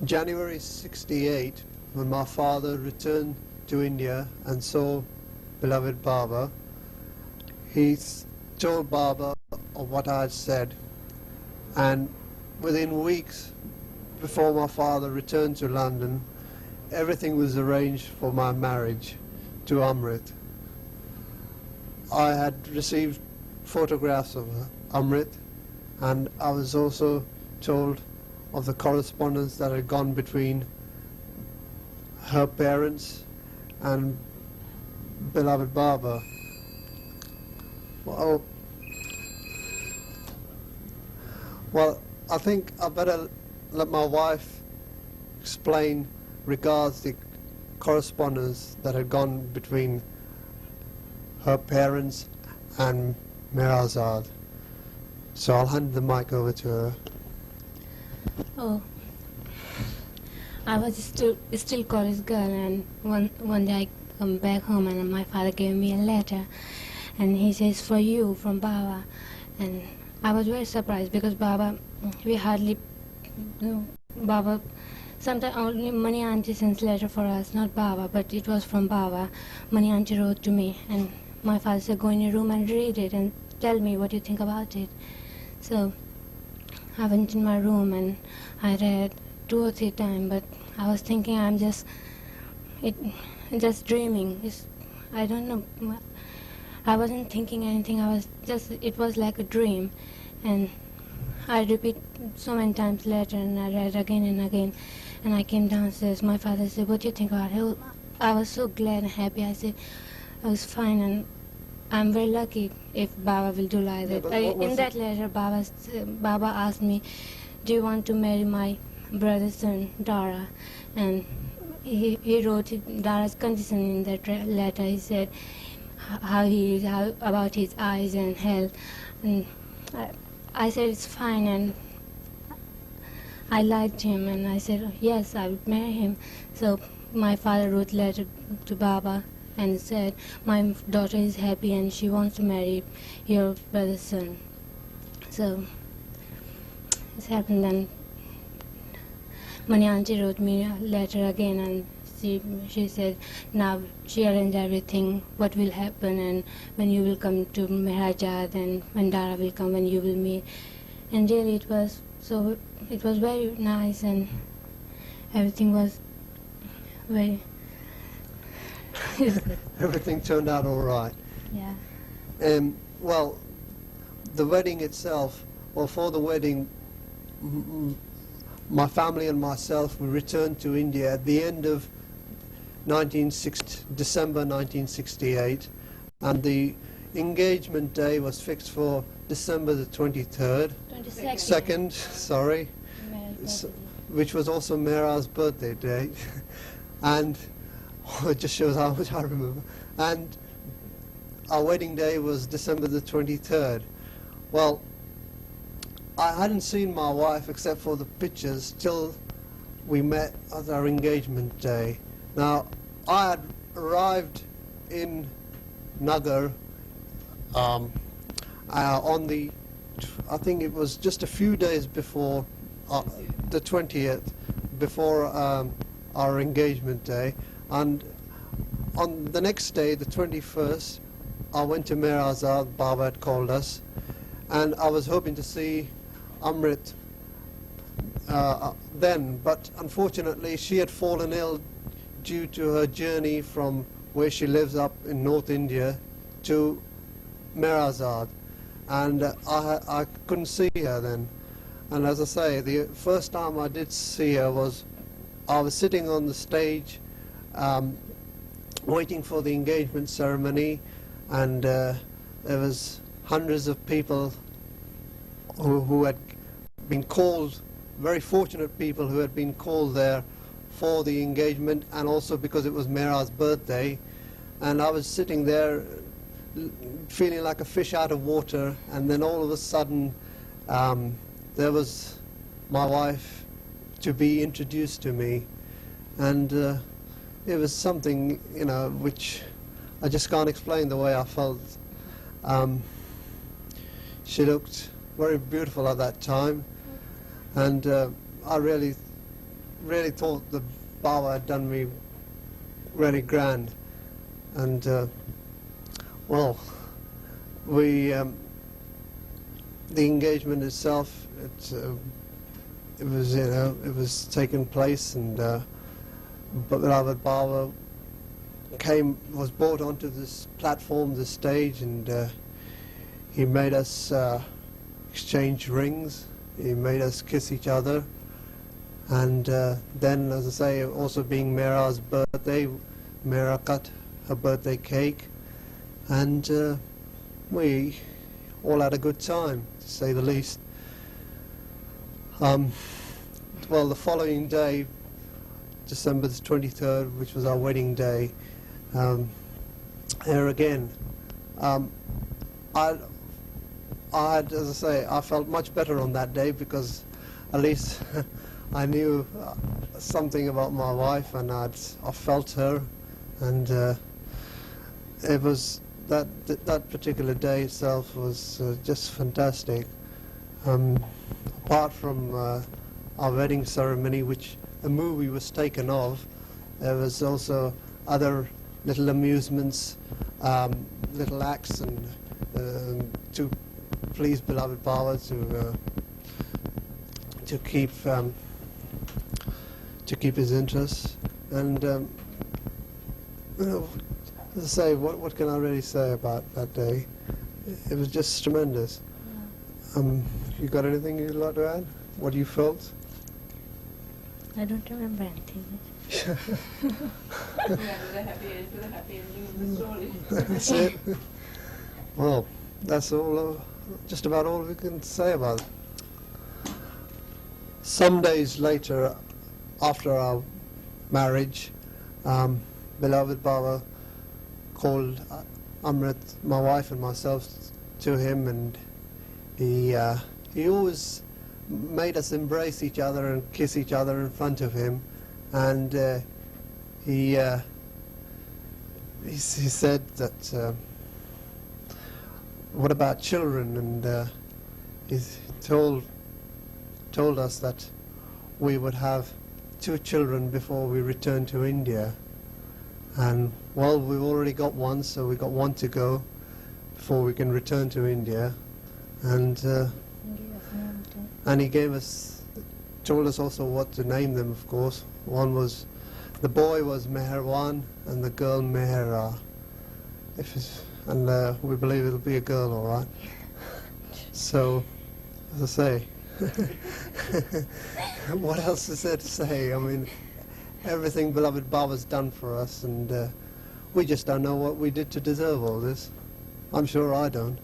January '68, when my father returned to India and saw beloved Baba, he told Baba of what I had said, and within weeks before my father returned to London, everything was arranged for my marriage to Amrit. I had received photographs of Amrit, and I was also told of the correspondence that had gone between her parents and beloved Baba. Well, I think I better let my wife explain regards the correspondence that had gone between her parents and Meherazad. So I'll hand the mic over to her. Oh, I was still college girl, and one day I come back home and my father gave me a letter, and he says, "For you, from Baba." And I was very surprised because Baba, we hardly, Baba, sometimes only Mani Auntie sends letter for us, not Baba, but it was from Baba. Mani Auntie wrote to me, and my father said, "Go in your room and read it and tell me what you think about it." So I went in my room and I read 2 or 3 times, but I was thinking I'm just dreaming. I don't know. I wasn't thinking anything. It was like a dream. And I repeat so many times later, and I read again and again. And I came downstairs. My father said, "What do you think about it?" I was so glad and happy. I said, I was fine, and I'm very lucky if Baba will do like that. In that letter, Baba asked me, "Do you want to marry my brother's son, Dara?" And he wrote Dara's condition in that letter. He said how about his eyes and health. And I said it's fine, and I liked him, and I said yes, I would marry him. So my father wrote letter to Baba and said, "My daughter is happy and she wants to marry your brother's son." So this happened, and Mani Auntie wrote me a letter again, and she said now she arranged everything, what will happen, and when you will come to Meherajad, and when Dara will come, when you will meet. And really it was very nice, and everything was very Everything turned out all right. Yeah. Well, the wedding itself, for the wedding, my family and myself, we returned to India at the end of December 1968, and the engagement day was fixed for December the 22nd, sorry, which was also Mera's birthday date. And it just shows how much I remember. And our wedding day was December the 23rd. Well, I hadn't seen my wife except for the pictures till we met at our engagement day. Now, I had arrived in Nagar on the, I think it was just a few days before the 20th, before our engagement day. And on the next day, the 21st, I went to Meherazad. Baba had called us, and I was hoping to see Amrit then, but unfortunately she had fallen ill due to her journey from where she lives up in North India to Meherazad, and I couldn't see her then. And as I say, the first time I did see her was I was sitting on the stage waiting for the engagement ceremony, and there was hundreds of people who had been called, very fortunate people who had been called there for the engagement, and also because it was Mera's birthday. And I was sitting there feeling like a fish out of water, and then all of a sudden there was my wife to be introduced to me, and it was something, you know, which I just can't explain the way I felt. She looked very beautiful at that time, and I really really thought that Baba had done me really grand. And, well, we, the engagement itself, it was, you know, it was taking place, and beloved Baba was brought onto this platform, this stage, and he made us exchange rings. He made us kiss each other, and then, as I say, also being Mehra's birthday, Mehra cut her birthday cake, and we all had a good time, to say the least. Well, the following day, December the 23rd, which was our wedding day, here again, I had, as I say, I felt much better on that day, because at least I knew something about my wife, and I felt her, and it was that particular day itself was just fantastic. Apart from our wedding ceremony, which a movie was taken of, there was also other little amusements, little acts, and to please beloved Baba to keep his interest. And you know, as I say, what can I really say about that day? It was just tremendous. You got anything you'd like to add? What you felt? I don't remember anything. The happy ending of the story. That's it. Well, that's all. Just about all we can say about it. Some days later, after our marriage, beloved Baba called Amrit, my wife, and myself to him, and he always made us embrace each other and kiss each other in front of him, and he said that what about children, and he told us that we would have 2 children before we return to India. And well, we've already got one, so we've got one to go before we can return to India. And he told us also what to name them, of course. The boy was Meherwan and the girl Mehera. And we believe it'll be a girl, all right. So, as I say, what else is there to say? I mean, everything beloved Baba's done for us, and we just don't know what we did to deserve all this. I'm sure I don't.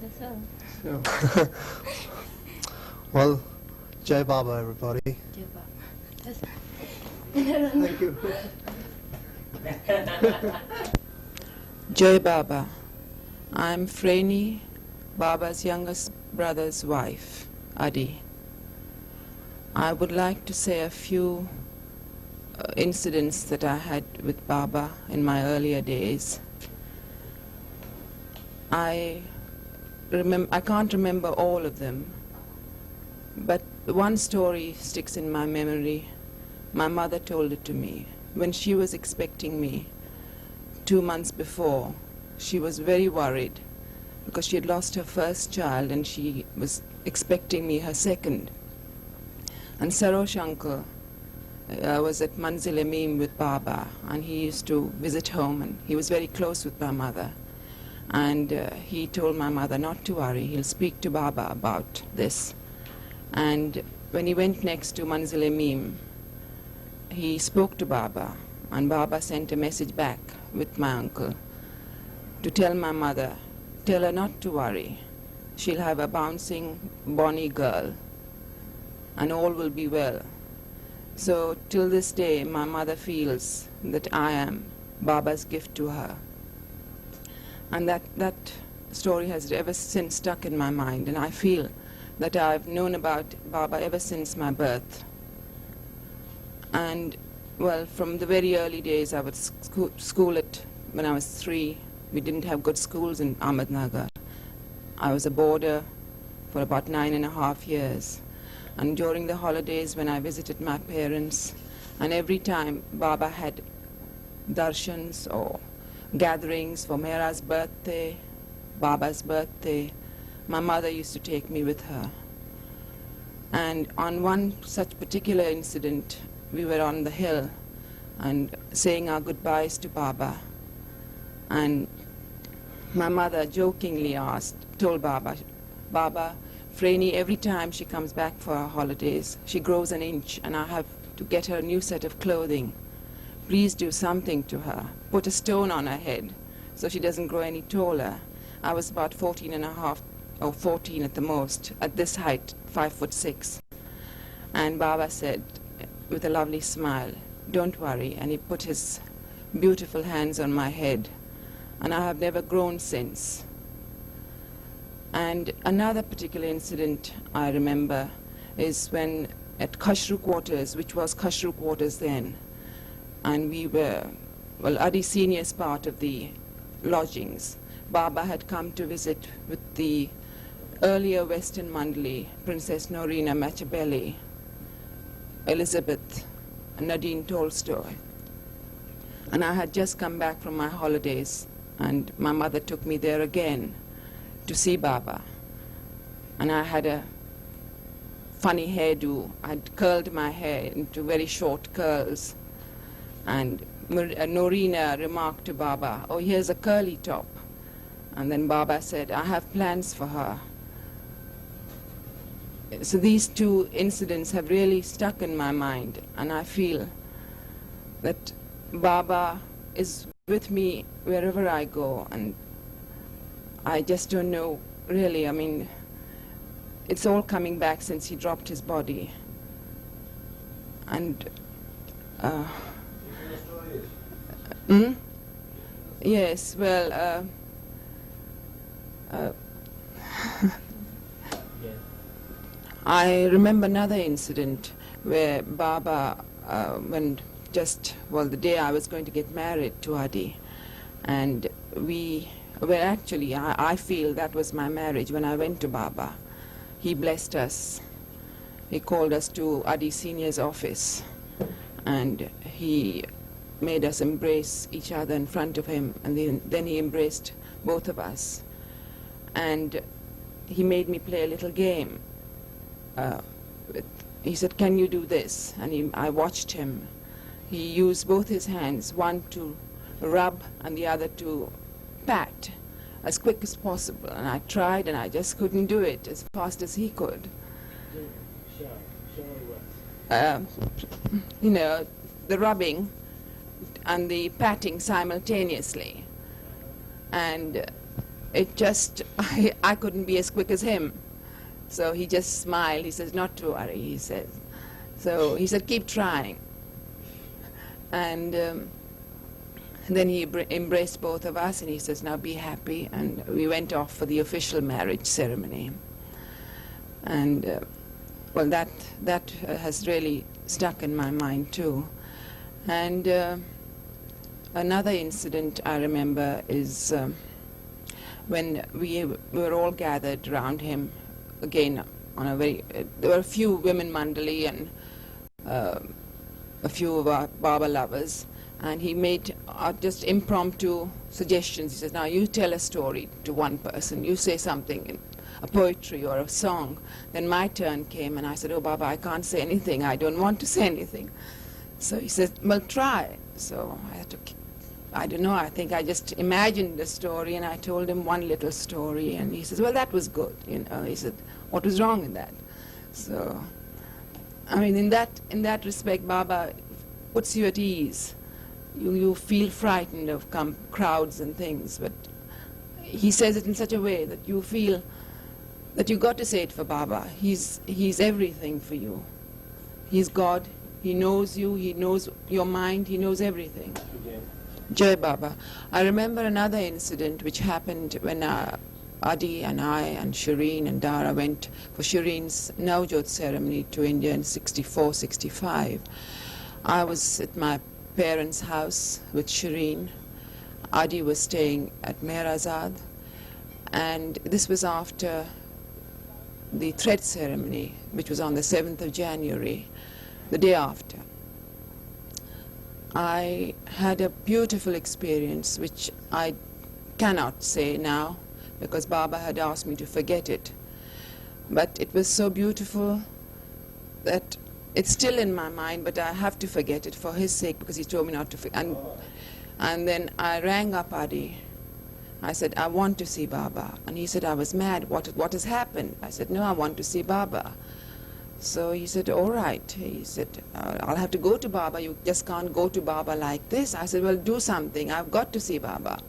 That's all. So, well, Jai Baba, everybody. Jai Baba. Thank you. Jai Baba. I'm Franey, Baba's youngest brother's wife, Adi. I would like to say a few incidents that I had with Baba in my earlier days. I can't remember all of them, but one story sticks in my memory. My mother told it to me. When she was expecting me 2 months before, she was very worried because she had lost her first child and she was expecting me her second. And Sarosh uncle was at Manzil-e-Meem with Baba, and he used to visit home, and he was very close with my mother. And he told my mother not to worry, he'll speak to Baba about this. And when he went next to Manzil-e-Meem, he spoke to Baba, and Baba sent a message back with my uncle to tell my mother, tell her not to worry. She'll have a bouncing, bonny girl, and all will be well. So till this day, my mother feels that I am Baba's gift to her. And that story has ever since stuck in my mind, and I feel that I've known about Baba ever since my birth. And, well, from the very early days, I would school it when I was 3. We didn't have good schools in Ahmednagar. I was a boarder for about 9.5 years. and during the holidays when I visited my parents, and every time Baba had darshans or gatherings for Mehra's birthday, Baba's birthday, my mother used to take me with her. And on one such particular incident, we were on the hill and saying our goodbyes to Baba. And my mother jokingly told Baba, Baba, Franey, every time she comes back for her holidays, she grows an inch and I have to get her a new set of clothing. Please do something to her. Put a stone on her head so she doesn't grow any taller. I was about 14 and a half, or 14 at the most, at this height, 5'6". And Baba said, with a lovely smile, don't worry. And he put his beautiful hands on my head. And I have never grown since. And another particular incident I remember is when at Khashru quarters, which was Khashru quarters then, and we were, well, Adi Senior's part of the lodgings. Baba had come to visit with the earlier Western Mandali, Princess Norina Machiavelli, Elizabeth, and Nadine Tolstoy. And I had just come back from my holidays, and my mother took me there again to see Baba. And I had a funny hairdo. I'd curled my hair into very short curls. And Norina remarked to Baba, oh, here's a curly top. And then Baba said, I have plans for her. So these two incidents have really stuck in my mind, and I feel that Baba is with me wherever I go, and I just don't know, really, I mean, it's all coming back since he dropped his body. And yes, well, I remember another incident where Baba, when the day I was going to get married to Adi, and we were actually, I feel that was my marriage when I went to Baba. He blessed us. He called us to Adi Senior's office, and he made us embrace each other in front of him, and then he embraced both of us. And he made me play a little game. He said, can you do this? And I watched him. He used both his hands, one to rub and the other to pat, as quick as possible. And I tried, and I just couldn't do it as fast as he could. You know, the rubbing and the patting simultaneously. And it just, I couldn't be as quick as him. So he just smiled. He says, not to worry, he says. So he said, keep trying. And then he embraced both of us, and he says, now be happy. And we went off for the official marriage ceremony. And, well, that has really stuck in my mind, too. And another incident I remember is when we were all gathered around him, again, on a very, there were a few women Mandali and a few of our Baba lovers, and he made just impromptu suggestions. He says, now you tell a story to one person, you say something, a poetry or a song. Then my turn came, and I said, oh, Baba, I can't say anything, I don't want to say anything. So he said, well, try. So I had to, I don't know, I think I just imagined the story, and I told him one little story, and he says, well, that was good, you know. He said, what was wrong in that? So, I mean, in that respect, Baba puts you at ease. You feel frightened of crowds and things, but he says it in such a way that you feel that you got to say it for Baba. He's everything for you. He's God. He knows you. He knows your mind. He knows everything. Jai Baba. I remember another incident which happened when Adi and I and Shireen and Dara went for Shireen's Navjot ceremony to India in 64, 65. I was at my parents' house with Shireen. Adi was staying at Meherazad. And this was after the thread ceremony, which was on the 7th of January, the day after, I had a beautiful experience which I cannot say now because Baba had asked me to forget it. But it was so beautiful that it's still in my mind, but I have to forget it for his sake because he told me not to forget. And then I rang up Adi. I said, I want to see Baba. And he said, I was mad. What has happened? I said, no, I want to see Baba. So he said, all right. He said, I'll have to go to Baba. You just can't go to Baba like this. I said, well, do something. I've got to see Baba.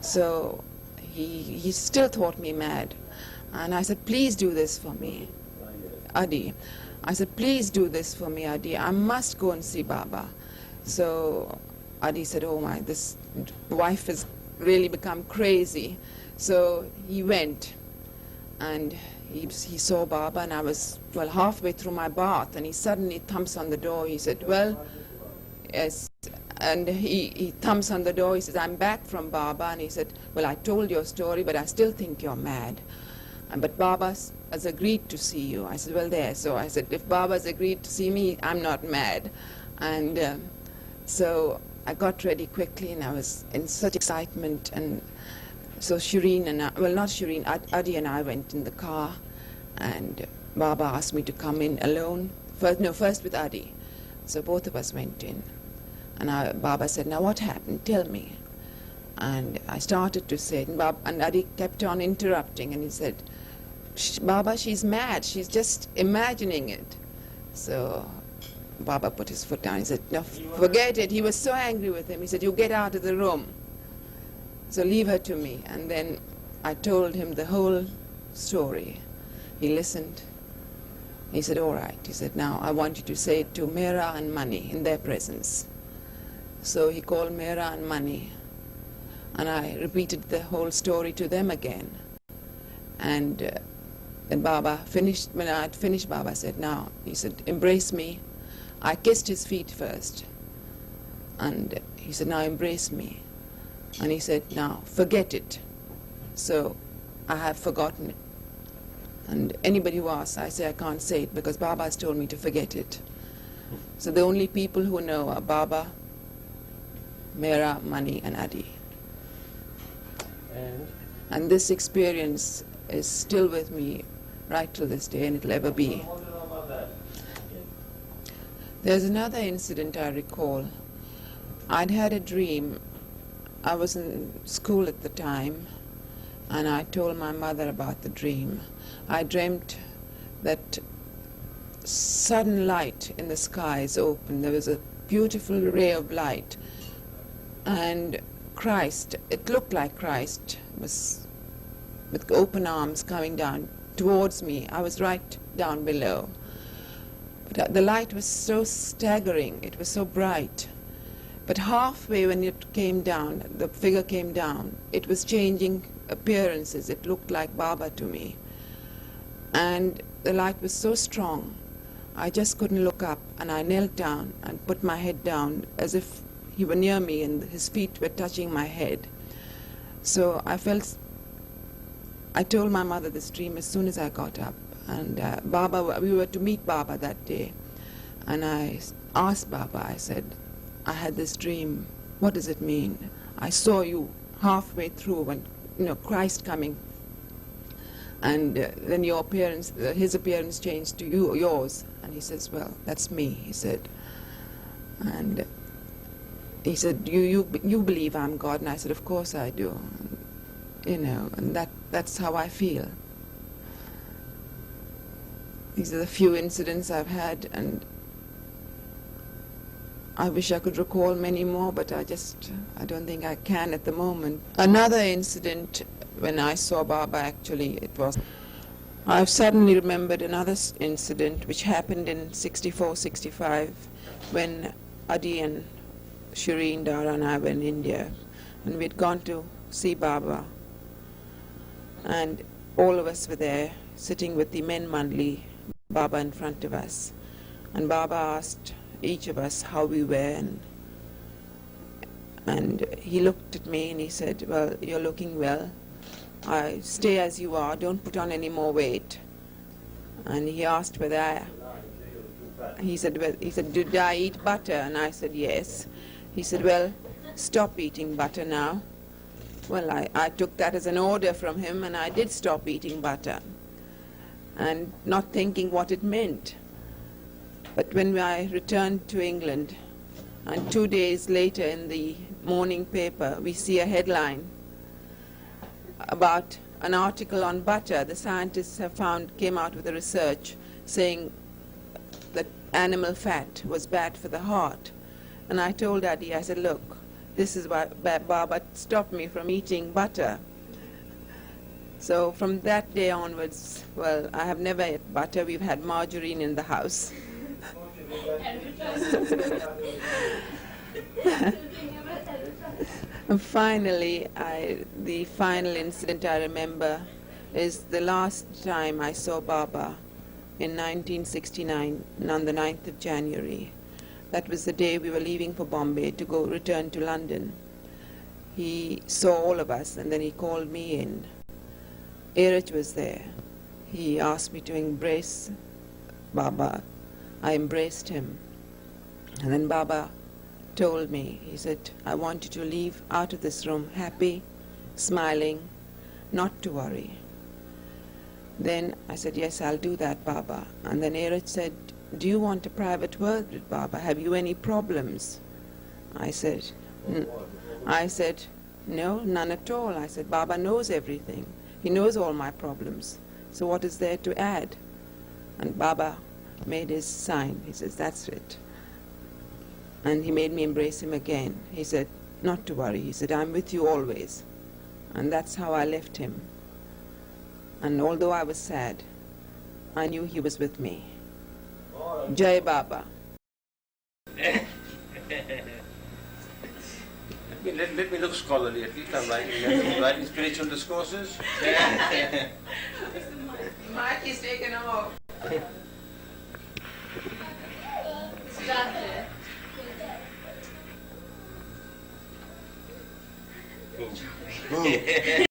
So he still thought me mad. And I said, please do this for me, Adi. I said, please do this for me, Adi. I must go and see Baba. So Adi said, oh my, this wife has really become crazy. So he went and he saw Baba, and I was, well, halfway through my bath, and he suddenly thumps on the door. He said, well, yes. And he thumps on the door. He says, I'm back from Baba. And he said, well, I told your story, but I still think you're mad. But Baba has agreed to see you. I said, well, there. So I said, if Baba's agreed to see me, I'm not mad. And so I got ready quickly, and I was in such excitement. And so Shireen and I, well, not Shireen, Adi and I went in the car, and Baba asked me to come in alone. First with Adi. So both of us went in. And Baba said, now what happened? Tell me. And I started to say it, and Adi kept on interrupting, and he said, Baba, she's mad. She's just imagining it. So Baba put his foot down. He said, no, forget it. He was so angry with him. He said, you get out of the room. So leave her to me. And then I told him the whole story. He listened. He said, all right. He said, now I want you to say it to Mera and Mani in their presence. So he called Mera and Mani, and I repeated the whole story to them again. And then Baba finished. When I had finished, Baba said, now, he said, embrace me. I kissed his feet first. And he said, now embrace me. And he said, now forget it. So I have forgotten it. And anybody who asks, I say I can't say it because Baba has told me to forget it. So the only people who know are Baba, Mera, Mani, and Adi. And this experience is still with me right till this day, and it'll ever be. There's another incident I recall. I'd had a dream. I was in school at the time, and I told my mother about the dream. I dreamt that sudden light in the skies opened. There was a beautiful ray of light, and Christ, it looked like Christ, was with open arms coming down towards me. I was right down below. But the light was so staggering, it was so bright. But halfway when it came down, the figure came down, it was changing appearances. It looked like Baba to me. And the light was so strong, I just couldn't look up, and I knelt down and put my head down as if he were near me and his feet were touching my head. So I told my mother this dream as soon as I got up. And Baba, we were to meet Baba that day. And I asked Baba, I said, I had this dream. What does it mean? I saw you halfway through when, Christ coming. And then your appearance, his appearance changed to yours. And he says, well, that's me, he said. And he said, you believe I'm God? And I said, of course I do. And that's how I feel. These are the few incidents I've had, and I wish I could recall many more, but I don't think I can at the moment. Another incident, when I saw Baba, actually, I've suddenly remembered another incident which happened in 64, 65, when Adi and Shireen, Dara and I were in India, and we'd gone to see Baba, and all of us were there, sitting with the men mandli, Baba in front of us. And Baba asked each of us how we were, and he looked at me and he said, well, you're looking well. Stay as you are, don't put on any more weight. And he asked whether he said, did I eat butter? And I said, yes. He said, well, stop eating butter now. Well, I took that as an order from him, and I did stop eating butter, and not thinking what it meant. But when I returned to England, and 2 days later in the morning paper, we see a headline about an article on butter. The scientists came out with a research saying that animal fat was bad for the heart. And I told Daddy, I said, look, this is why Baba stopped me from eating butter. So from that day onwards, well, I have never ate butter. We've had margarine in the house. And finally, the final incident I remember is the last time I saw Baba in 1969 on the 9th of January. That was the day we were leaving for Bombay to return to London. He saw all of us, and then he called me in. Irwin was there. He asked me to embrace Baba. I embraced him. And then Baba told me, he said, I want you to leave out of this room happy, smiling, not to worry. Then I said, yes, I'll do that, Baba. And then Irwin said, do you want a private word with Baba? Have you any problems? I said, no, none at all. I said, Baba knows everything. He knows all my problems. So what is there to add? And Baba made his sign. He says, that's it. And he made me embrace him again. He said, not to worry. He said, I'm with you always. And that's how I left him. And although I was sad, I knew he was with me. Jai Baba. Let me look scholarly. At least I'm writing spiritual discourses. Mike is taken off. Boom.